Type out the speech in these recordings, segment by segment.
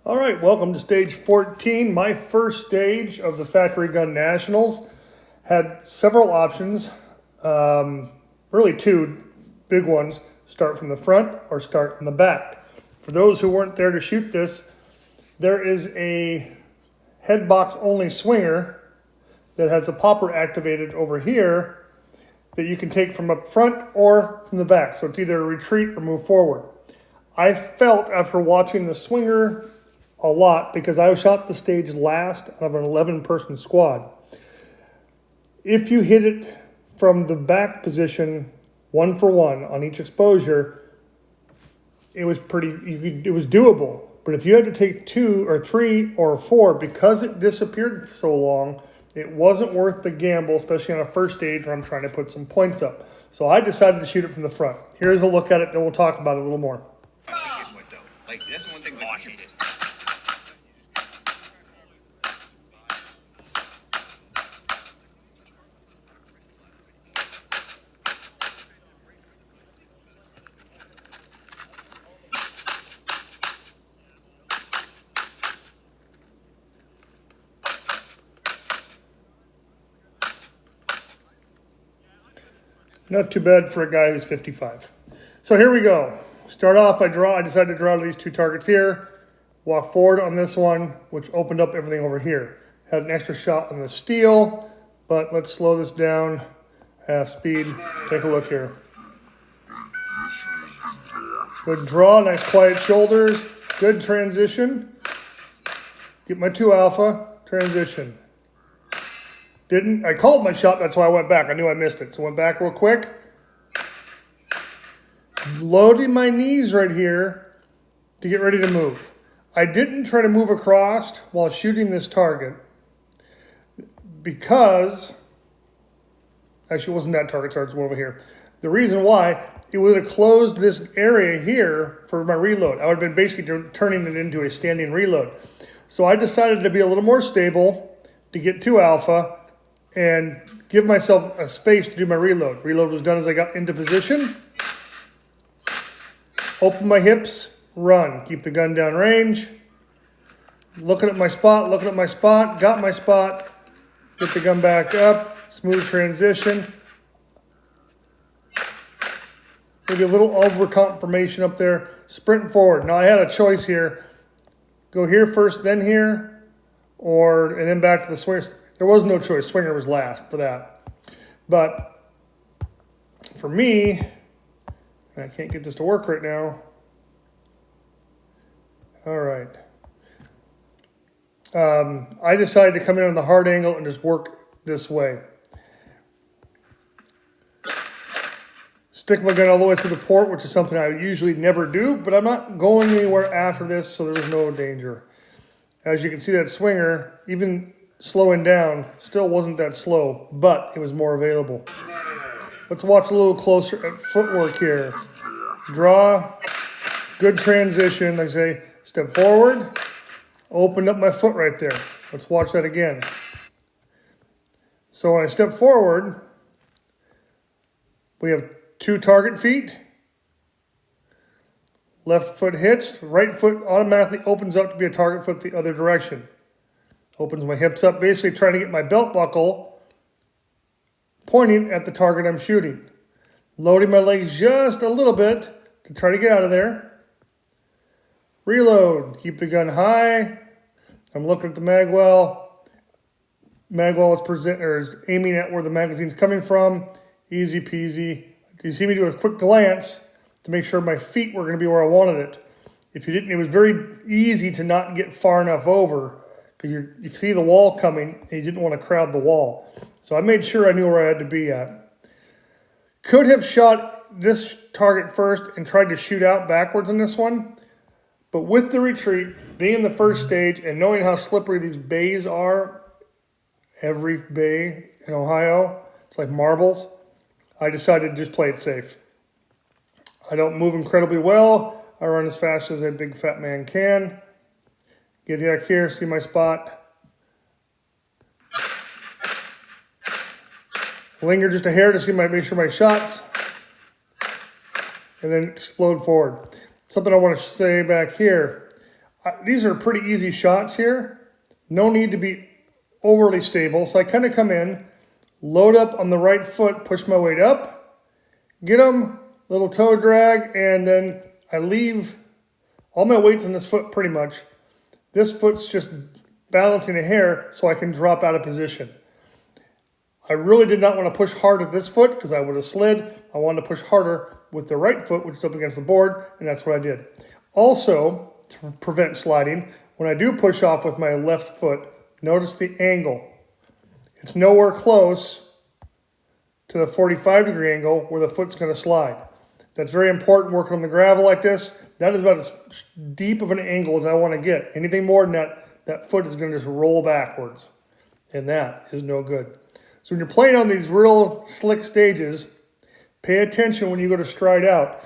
All right, welcome to stage 14, my first stage of the Factory Gun Nationals. Had several options, really two big ones, start from the front or start from the back. For those who weren't there to shoot this, there is a headbox only swinger that has a popper activated over here that you can take from up front or from the back. So it's either a retreat or move forward. I felt after watching the swinger a lot, because I shot the stage last out of an 11-person squad, if you hit it from the back position, 1 for 1 on each exposure, it was it was doable. But if you had to take 2 or 3 or 4, because it disappeared for so long, it wasn't worth the gamble, especially on a first stage where I'm trying to put some points up. So I decided to shoot it from the front. Here's a look at it, then we'll talk about it a little more. Like, that's one thing that I hated. Not too bad for a guy who's 55. So here we go. Start off, I decided to draw these two targets here. Walk forward on this one, which opened up everything over here. Had an extra shot on the steel, but let's slow this down, half speed. Take a look here. Good draw, nice quiet shoulders, good transition. Get my 2 alpha, transition. I called my shot, that's why I went back. I knew I missed it, so went back real quick. Loading my knees right here to get ready to move. I didn't try to move across while shooting this target because, actually it wasn't that target, sorry, it's one over here. The reason why, it would have closed this area here for my reload. I would have been basically turning it into a standing reload. So I decided to be a little more stable, to get 2 alpha, and give myself a space to do my reload. Reload was done as I got into position. Open my hips, run. Keep the gun down range. Looking at my spot, got my spot. Get the gun back up, smooth transition. Maybe a little over confirmation up there. Sprint forward. Now I had a choice here. Go here first, then here, and then back to the swinger. There was no choice. Swinger was last for that. But for me, and I can't get this to work right now. All right. I decided to come in on the hard angle and just work this way. Stick my gun all the way through the port, which is something I usually never do, but I'm not going anywhere after this, so there's no danger. As you can see, that swinger, even slowing down, still wasn't that slow, but it was more available. Let's watch a little closer at footwork here. Draw, good transition, like I say, step forward, opened up my foot right there. Let's watch that again. So when I step forward, we have 2 target feet. Left foot hits, right foot automatically opens up to be a target foot the other direction. Opens my hips up, basically trying to get my belt buckle pointing at the target I'm shooting. Loading my legs just a little bit to try to get out of there. Reload, keep the gun high. I'm looking at the magwell. Magwell is aiming at where the magazine's coming from. Easy peasy. You see me do a quick glance to make sure my feet were going to be where I wanted it. If you didn't, it was very easy to not get far enough over because you see the wall coming and you didn't want to crowd the wall. So I made sure I knew where I had to be at. Could have shot this target first and tried to shoot out backwards on this one. But with the retreat, being in the first stage and knowing how slippery these bays are, every bay in Ohio, it's like marbles, I decided to just play it safe. I don't move incredibly well. I run as fast as a big fat man can. Get back here, see my spot. Linger just a hair to make sure my shots. And then explode forward. Something I want to say back here. These are pretty easy shots here. No need to be overly stable. So I kind of come in, load up on the right foot, push my weight up, get them, little toe drag, and then I leave all my weight's on this foot pretty much. This foot's just balancing a hair so I can drop out of position. I really did not want to push hard with this foot because I would have slid. I wanted to push harder with the right foot, which is up against the board, and that's what I did. Also, to prevent sliding, when I do push off with my left foot, notice the angle. It's nowhere close to the 45-degree angle where the foot's going to slide. That's very important working on the gravel like this. That is about as deep of an angle as I want to get. Anything more than that, that foot is going to just roll backwards. And that is no good. So when you're playing on these real slick stages, pay attention when you go to stride out.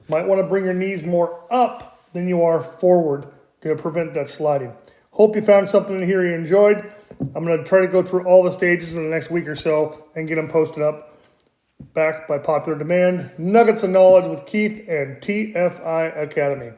Might want to bring your knees more up than you are forward to prevent that sliding. Hope you found something in here you enjoyed. I'm going to try to go through all the stages in the next week or so and get them posted up. Backed by popular demand. Nuggets of Knowledge with Keith and TFI Academy.